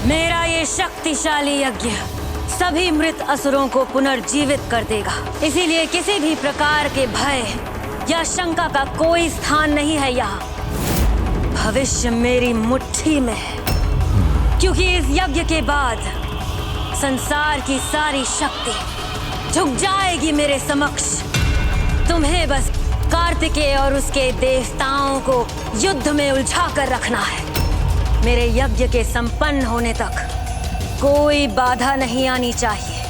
मेरा ये शक्तिशाली यज्ञ सभी मृत असुरों को पुनर्जीवित कर देगा। इसीलिए किसी भी प्रकार के भय या शंका का कोई स्थान नहीं है यहाँ। भविष्य मेरी मुट्ठी में है, क्योंकि इस यज्ञ के बाद संसार की सारी शक्ति झुक जाएगी मेरे समक्ष। तुम्हें बस कार्तिकेय और उसके देवताओं को युद्ध में उलझा कर रखना है। मेरे यज्ञ के संपन्न होने तक कोई बाधा नहीं आनी चाहिए।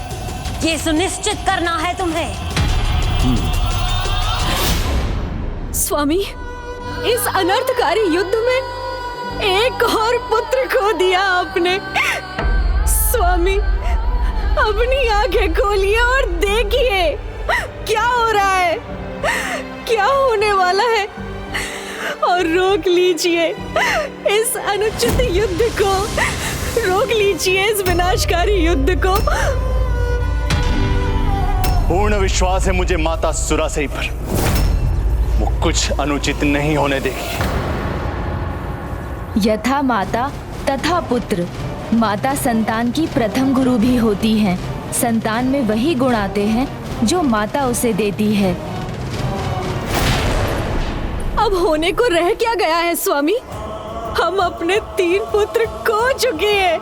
ये सुनिश्चित करना है तुम्हें। स्वामी, इस अनर्थकारी युद्ध में एक और पुत्र खो दिया आपने। स्वामी, अपनी आंखें खोलिए और देखिए क्या हो रहा है, क्या होने वाला है, और रोक लीजिए इस अनुचित युद्ध को, रोक लीजिए इस विनाशकारी युद्ध को। पूर्ण विश्वास है मुझे माता सुरासई पर, वो कुछ अनुचित नहीं होने देगी। यथा माता तथा पुत्र। माता संतान की प्रथम गुरु भी होती हैं। संतान में वही गुण आते हैं जो माता उसे देती है। अब होने को रह क्या गया है स्वामी? हम अपने 3 पुत्र खो चुके हैं।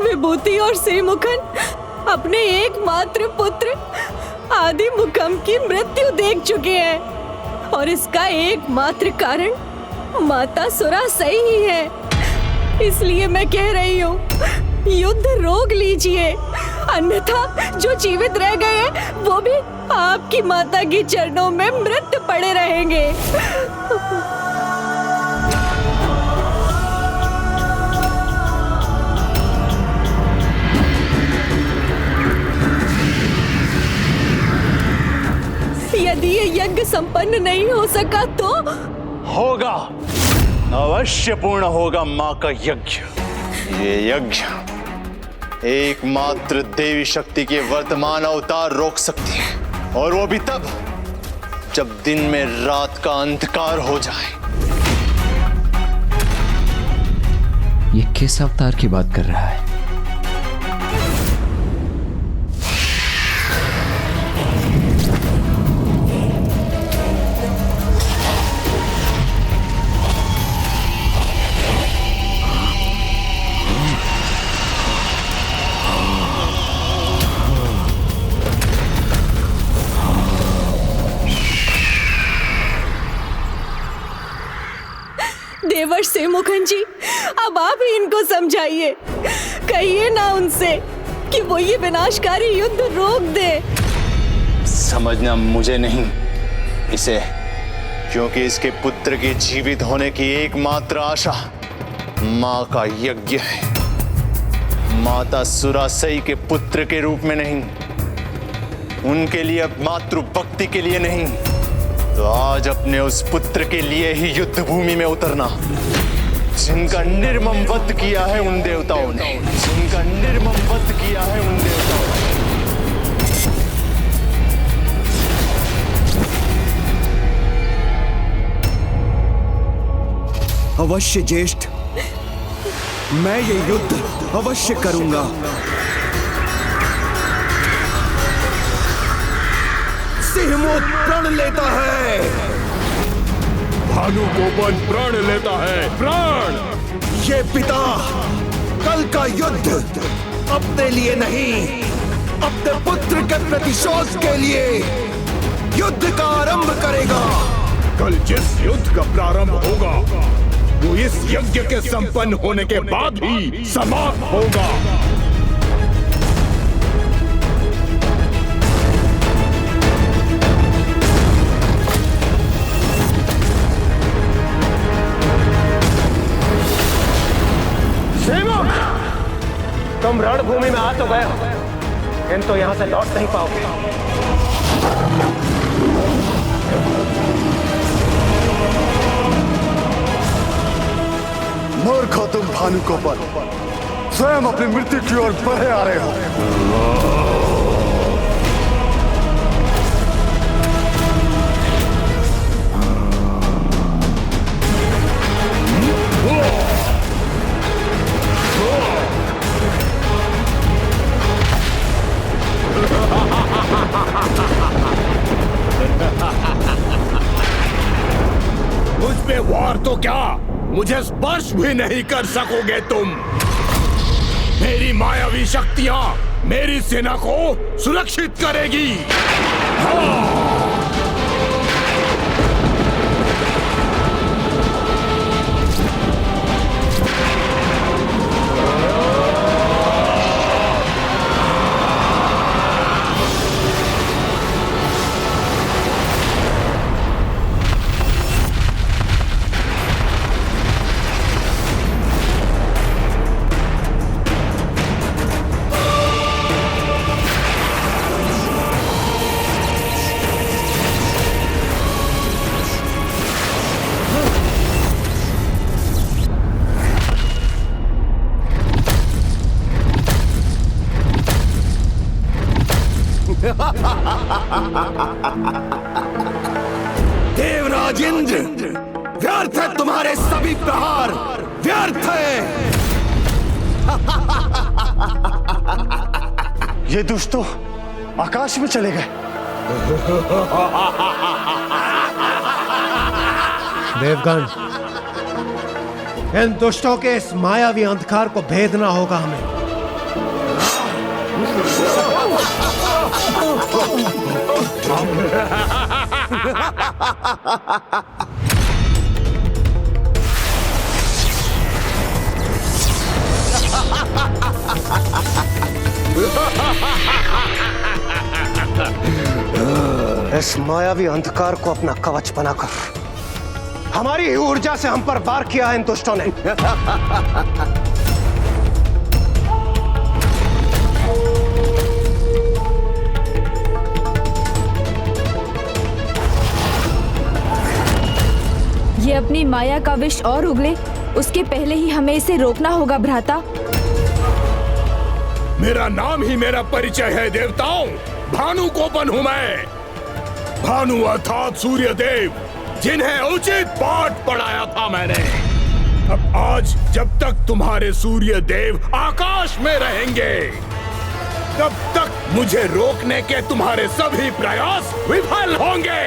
विभूति और श्रीमुखन अपने एकमात्र पुत्र आदिमुखम की मृत्यु देख चुके हैं, और इसका एकमात्र कारण माता सुरासई ही है। इसलिए मैं कह रही हूँ, युद्ध रोक लीजिए, अन्यथा जो जीवित रह गए हैं वो भी आपकी माता के चरणों में मृत पड़े रहेंगे। यदि ये यज्ञ संपन्न नहीं हो सका तो होगा, अवश्य पूर्ण होगा मां का यज्ञ। ये यज्ञ एकमात्र देवी शक्ति के वर्तमान अवतार रोक सकती है, और वो भी तब जब दिन में रात का अंधकार हो जाए। ये किस अवतार की बात कर रहा है? देवर श्रीमुखन जी, अब आप ही इनको समझाइए। कहिए ना उनसे कि वो ये विनाशकारी युद्ध रोक दे। समझना मुझे नहीं, इसे, क्योंकि इसके पुत्र के जीवित होने की एकमात्र आशा मां का यज्ञ है। माता सुरासई के पुत्र के रूप में नहीं, उनके लिए मातृ भक्ति के लिए नहीं, तो आज अपने उस पुत्र के लिए ही युद्ध भूमि में उतरना, जिनका निर्मम वध किया है उन देवताओं ने, जिनका निर्मम वध किया है उन देवताओं ने। अवश्य ज्येष्ठ, मैं ये युद्ध अवश्य करूंगा। सिंहमुख प्रण लेता है, भानुकोपन प्रण लेता है, प्राण। ये पिता कल का युद्ध अपने लिए नहीं, अपने पुत्र के प्रतिशोध के लिए युद्ध का आरंभ करेगा। कल जिस युद्ध का प्रारंभ होगा वो इस यज्ञ के संपन्न होने के बाद ही समाप्त होगा। तुम रणभूमि में आ तो गए हो, किंतु यहां से लौट नहीं पाओगे। मूर्ख हो तुम भानुकोपन, स्वयं अपनी मृत्यु की ओर बढ़े आ रहे हो। मुझे स्पर्श भी नहीं कर सकोगे तुम। मेरी मायावी शक्तियां मेरी सेना को सुरक्षित करेगी। देवराज इंद्र, व्यर्थ है तुम्हारे सभी प्रहार, व्यर्थ है। ये दुष्ट तो आकाश में चले गए। देवगण, इन दुष्टों के इस मायावी अंधकार को भेदना होगा हमें। इस मायावी अंधकार को अपना कवच बनाकर हमारी ही ऊर्जा से हम पर वार किया है इन दुष्टों ने। ये अपनी माया का विष और उगले, उसके पहले ही हमें इसे रोकना होगा भ्राता। मेरा नाम ही मेरा परिचय है देवताओं। भानु कोपन हूं मैं। भानु अर्थात सूर्य देव, जिन्हें उचित पाठ पढ़ाया था मैंने। अब आज जब तक तुम्हारे सूर्य देव आकाश में रहेंगे, तब तक मुझे रोकने के तुम्हारे सभी प्रयास विफल होंगे।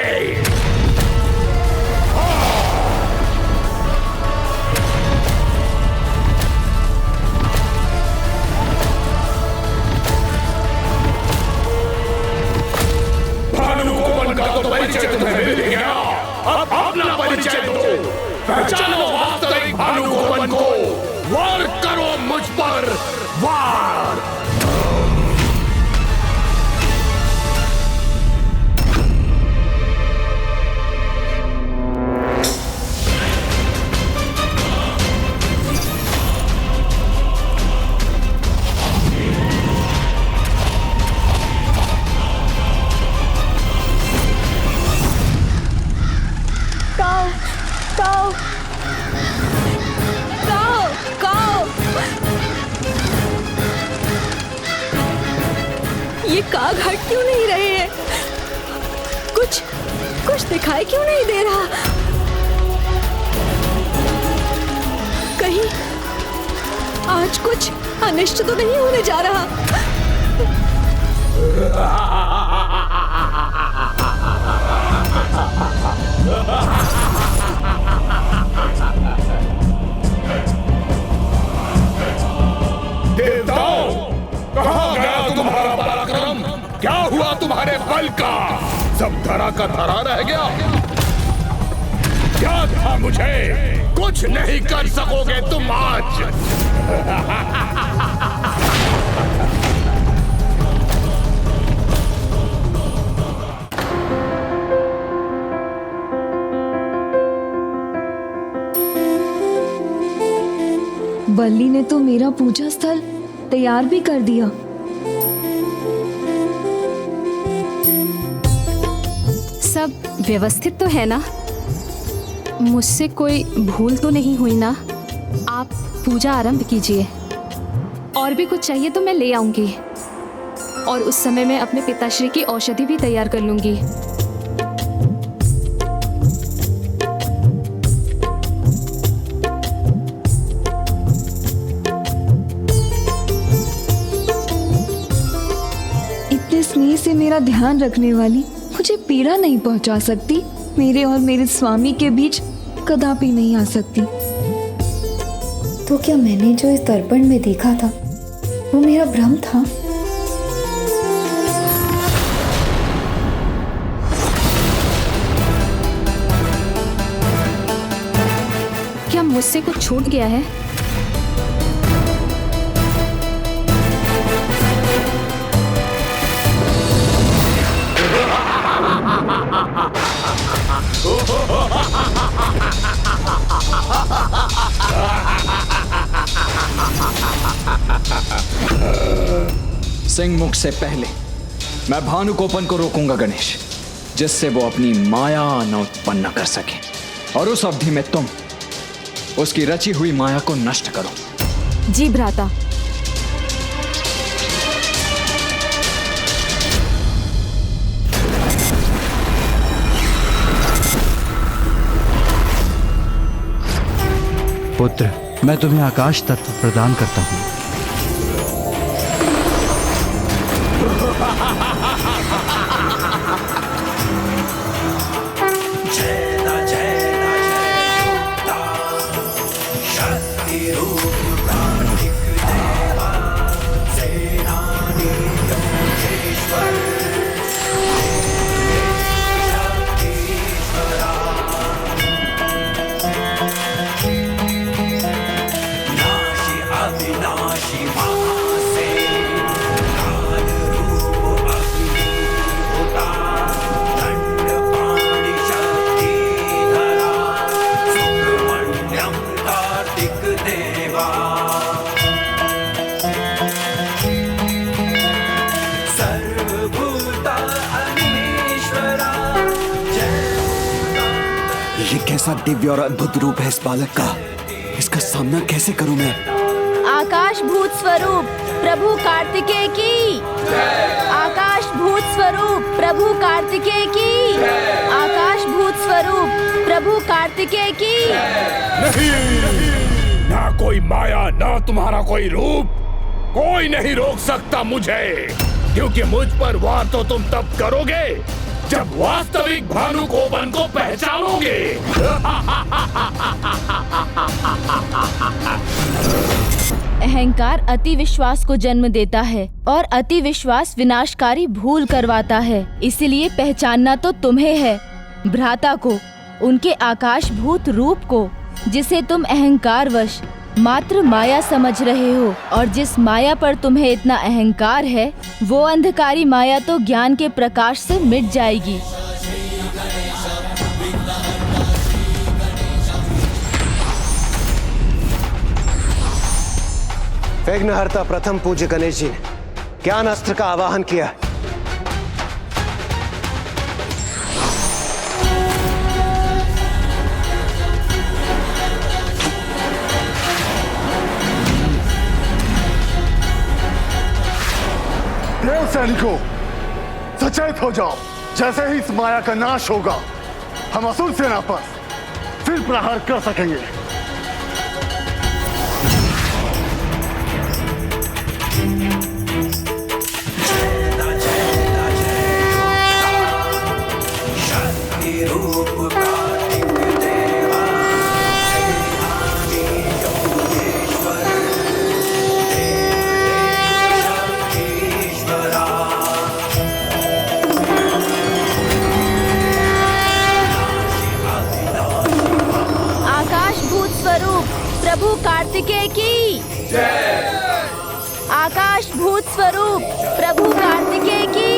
परिचय तुम्हें मिल गया, अब अपना परिचय दो। पहचानो वास्तविक भानु कोपन को। वार करो मुझ पर, वार। ये काग हट क्यों नहीं रहे हैं? कुछ दिखाई क्यों नहीं दे रहा? कहीं आज कुछ अनिष्ट तो नहीं होने जा रहा? देवताओं, कहाँ गया तुम्हारा पराक्रम? क्या हुआ तुम्हारे बल का? सब धरा का धरा रह गया। क्या था मुझे? कुछ नहीं कर सकोगे तुम आज। बल्ली ने तो मेरा पूजा स्थल तैयार भी कर दिया। सब व्यवस्थित तो है ना? मुझसे कोई भूल तो नहीं हुई ना? आप पूजा आरंभ कीजिए। और भी कुछ चाहिए तो मैं ले आऊंगी, और उस समय मैं अपने पिताश्री की औषधि भी तैयार कर लूंगी। इतने स्नेह से मेरा ध्यान रखने वाली मुझे पीड़ा नहीं पहुंचा सकती, मेरे और मेरे स्वामी के बीच कदापि नहीं आ सकती। तो क्या मैंने जो इस दर्पण में देखा था वो मेरा भ्रम था? क्या मुझसे कुछ छूट गया है? सिंह मुख से पहले मैं भानुकोपन को रोकूंगा गणेश, जिससे वो अपनी माया न उत्पन्न कर सके, और उस अवधि में तुम उसकी रची हुई माया को नष्ट करो। जी भ्राता। पुत्र, मैं तुम्हें आकाश तत्व प्रदान करता हूँ। कैसा दिव्य और अद्भुत रूप है इस बालक का। इसका सामना कैसे करूं मैं? आकाश भूत स्वरूप प्रभु कार्तिकेय की। आकाश भूत स्वरूप प्रभु कार्तिकेय की। आकाश भूत स्वरूप प्रभु कार्तिकेय की। नहीं, ना कोई माया, ना तुम्हारा कोई रूप, कोई नहीं रोक सकता मुझे, क्योंकि मुझ पर वार तो तुम तब करोगे जब वास्तविक भानुकोपन को पहचानोगे। अहंकार अति विश्वास को जन्म देता है और अति विश्वास विनाशकारी भूल करवाता है। इसलिए पहचानना तो तुम्हें है, भ्राता को, उनके आकाश भूत रूप को, जिसे तुम अहंकारवश मात्र माया समझ रहे हो। और जिस माया पर तुम्हें इतना अहंकार है, वो अंधकारी माया तो ज्ञान के प्रकाश से मिट जाएगी। विघ्नहर्ता प्रथम पूज्य गणेश जी ने ज्ञान अस्त्र का आवाहन किया। देव सैनिकों, सचेत हो जाओ। जैसे ही इस माया का नाश होगा, हम असुर सेना पर फिर प्रहार कर सकेंगे। प्रभु कार्तिकेय की। आकाश भूत स्वरूप प्रभु कार्तिकेय की।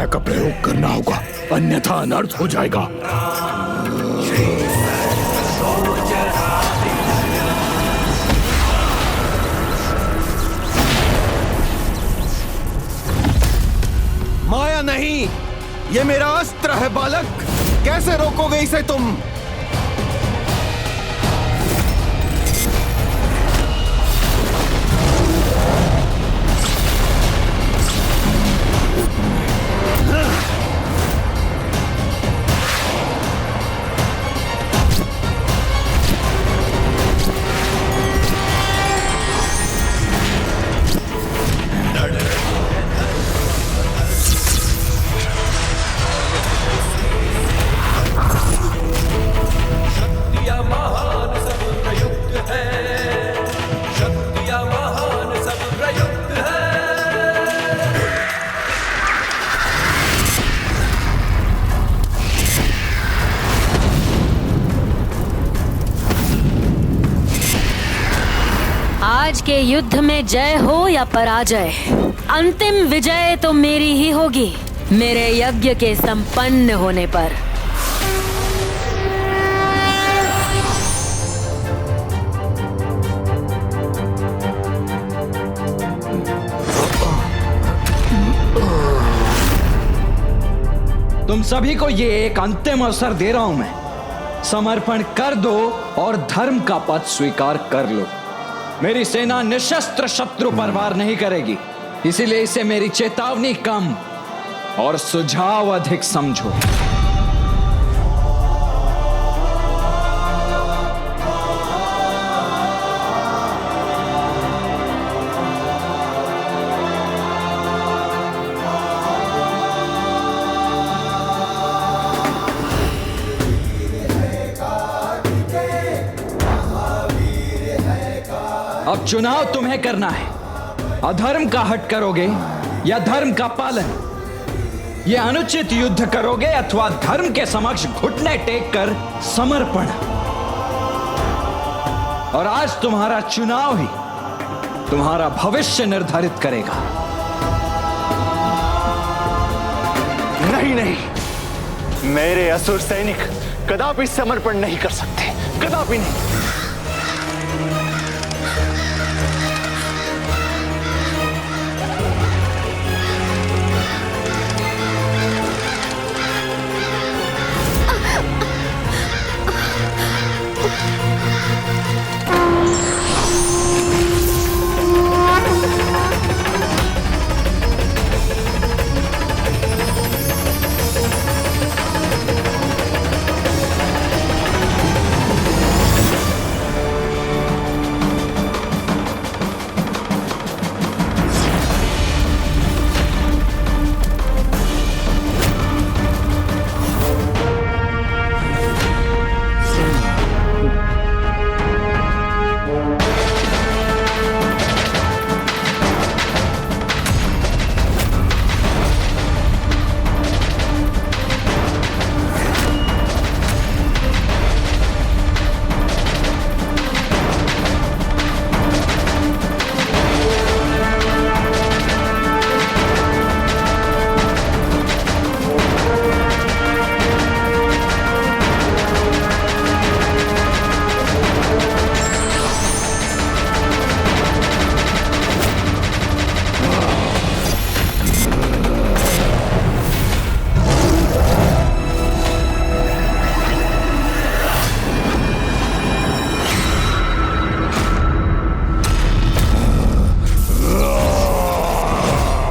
माया का प्रयोग करना होगा, अन्यथा अनर्थ हो जाएगा। माया नहीं, ये मेरा अस्त्र है बालक, कैसे रोकोगे इसे तुम? आज के युद्ध में जय हो या पराजय, अंतिम विजय तो मेरी ही होगी मेरे यज्ञ के संपन्न होने पर। तुम सभी को ये एक अंतिम अवसर दे रहा हूं मैं। समर्पण कर दो और धर्म का पद स्वीकार कर लो। मेरी सेना निशस्त्र शत्रु पर वार नहीं करेगी, इसीलिए इसे मेरी चेतावनी कम और सुझाव अधिक समझो। अब चुनाव तुम्हें करना है, अधर्म का हट करोगे या धर्म का पालन। यह अनुचित युद्ध करोगे अथवा धर्म के समक्ष घुटने टेक कर समर्पण। और आज तुम्हारा चुनाव ही तुम्हारा भविष्य निर्धारित करेगा। नहीं नहीं, मेरे असुर सैनिक कदापि समर्पण नहीं कर सकते, कदापि नहीं।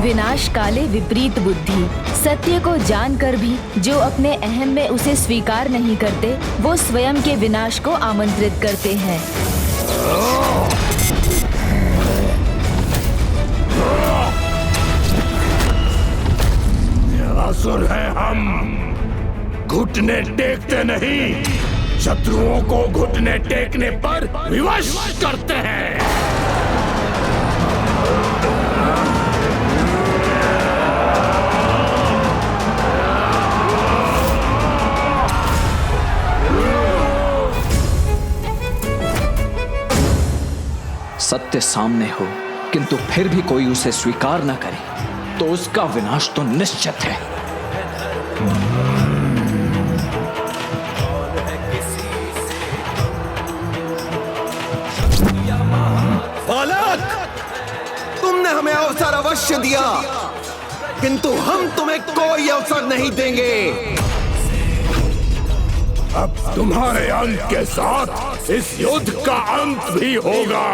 विनाश काले विपरीत बुद्धि। सत्य को जानकर भी जो अपने अहम में उसे स्वीकार नहीं करते, वो स्वयं के विनाश को आमंत्रित करते हैं। असुर हैं हम, घुटने टेकते नहीं, शत्रुओं को घुटने टेकने पर विवश करते हैं। सत्य सामने हो किंतु फिर भी कोई उसे स्वीकार न करे तो उसका विनाश तो निश्चित है। बालक, तुमने हमें अवसर अवश्य दिया, किंतु हम तुम्हें कोई अवसर नहीं देंगे। अब तुम्हारे अंत के साथ इस युद्ध का अंत भी होगा।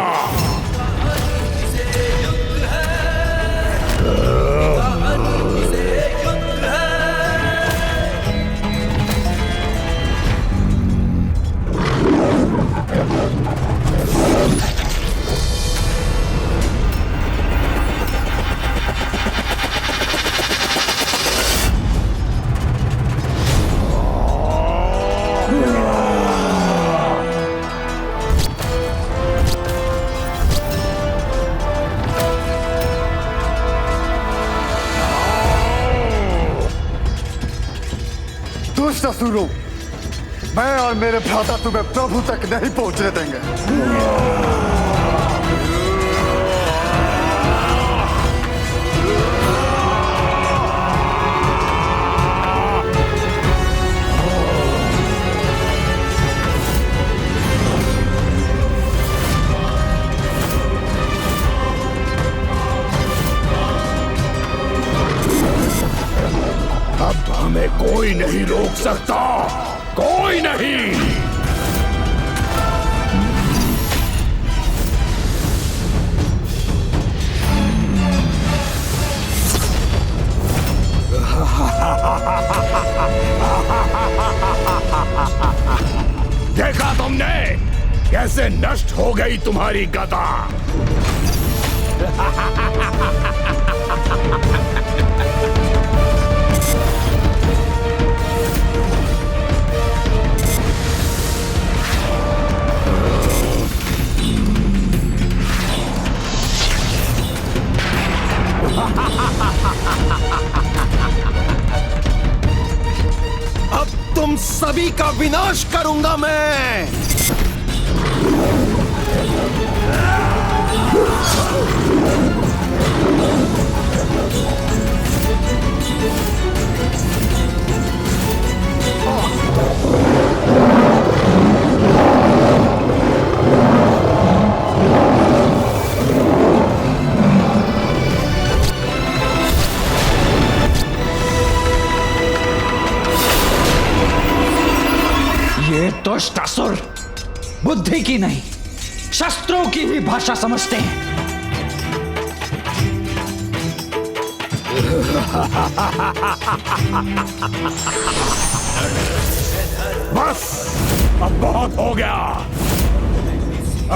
दुष्ट असुरों, मैं और मेरे भ्राता तुम्हें प्रभु तक नहीं पहुंचने देंगे। अब हमें कोई नहीं रोक सकता, कोई नहीं। देखा तुमने कैसे नष्ट हो गई तुम्हारी गदा। अब तुम सभी का विनाश करूंगा मैं। ये दुष्ट असुर बुद्धि की नहीं, शस्त्रों की ही भाषा समझते हैं। बस, अब बहुत हो गया।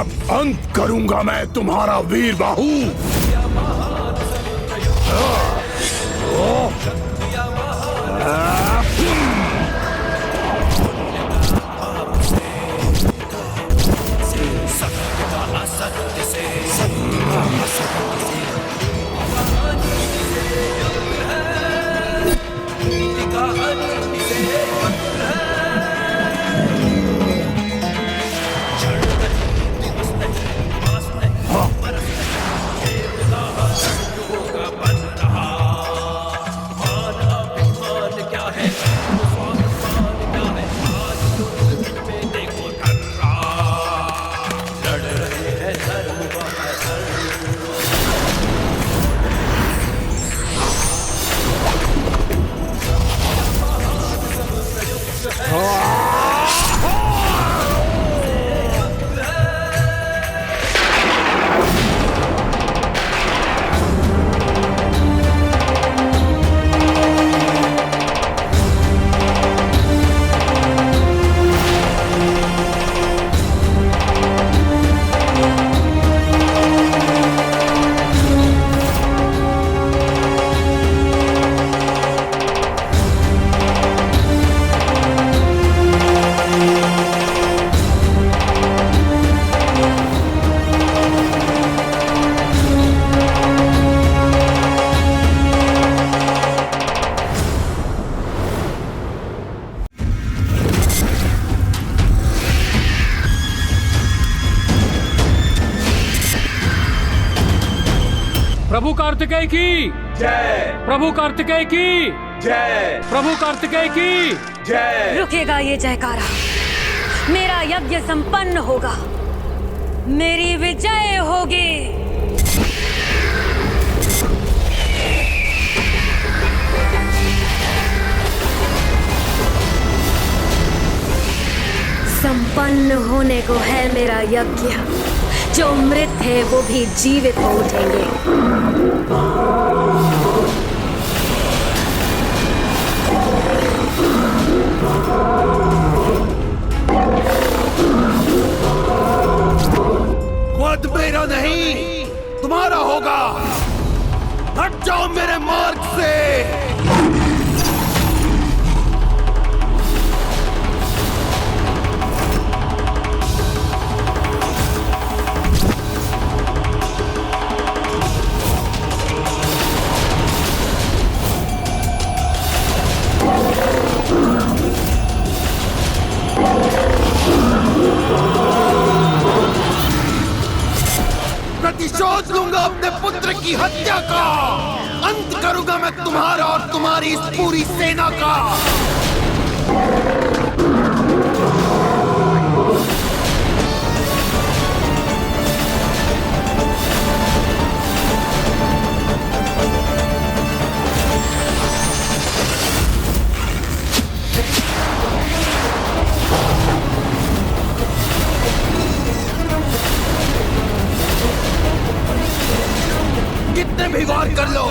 अब अंत करूंगा मैं तुम्हारा वीर बाहु। प्रभु कार्तिकेय की जय। प्रभु कार्तिकेय की जय। प्रभु कार्तिकेय की जय। रुकेगा ये जयकारा, मेरा यज्ञ संपन्न होगा, मेरी विजय होगी। संपन्न होने को है मेरा यज्ञ, जो मृत है वो भी जीवित हो उठेंगे। वध मेरा नहीं, तुम्हारा होगा। हट जाओ मेरे मार्ग से। प्रतिशोध लूंगा अपने पुत्र की हत्या का। अंत करूंगा मैं तुम्हारा और तुम्हारी इस पूरी सेना का। कितने भी वार कर लो,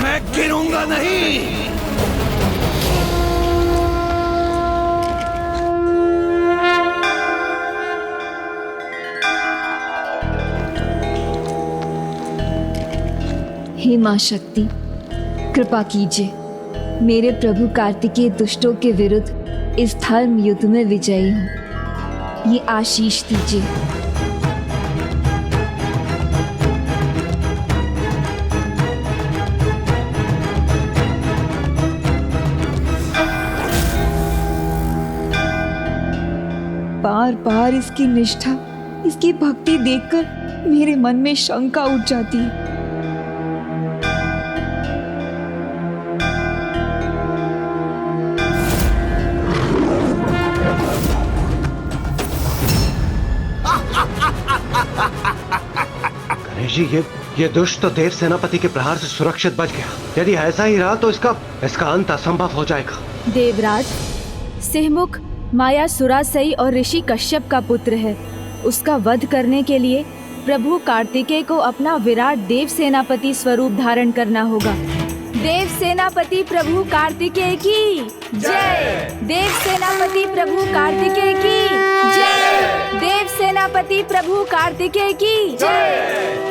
मैं गिरूंगा नहीं। हे मां शक्ति, कृपा कीजिए, मेरे प्रभु कार्तिकेय दुष्टों के विरुद्ध इस धर्म युद्ध में विजयी हूँ। ये आशीष दीजिए। बार बार इसकी निष्ठा, इसकी भक्ति देखकर मेरे मन में शंका उठ जाती है। गणेश जी, ये दुष्ट तो देव सेनापति के प्रहार से सुरक्षित बच गया। यदि ऐसा ही रहा तो इसका अंत असंभव हो जाएगा। देवराज, सिंहमुख मायासुरासई और ऋषि कश्यप का पुत्र है। उसका वध करने के लिए प्रभु कार्तिकेय को अपना विराट देव सेनापति स्वरूप धारण करना होगा। देव सेनापति प्रभु कार्तिकेय की जय। देव सेनापति प्रभु कार्तिकेय की जय। देव सेनापति प्रभु कार्तिकेय की जय।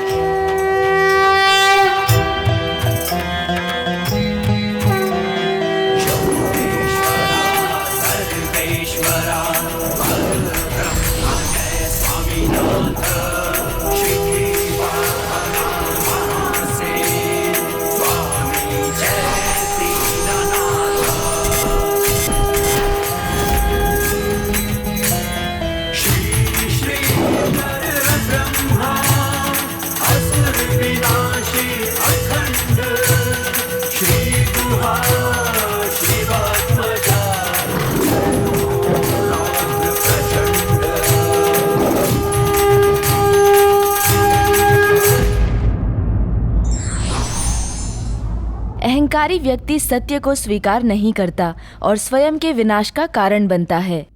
अहंकारी व्यक्ति सत्य को स्वीकार नहीं करता और स्वयं के विनाश का कारण बनता है।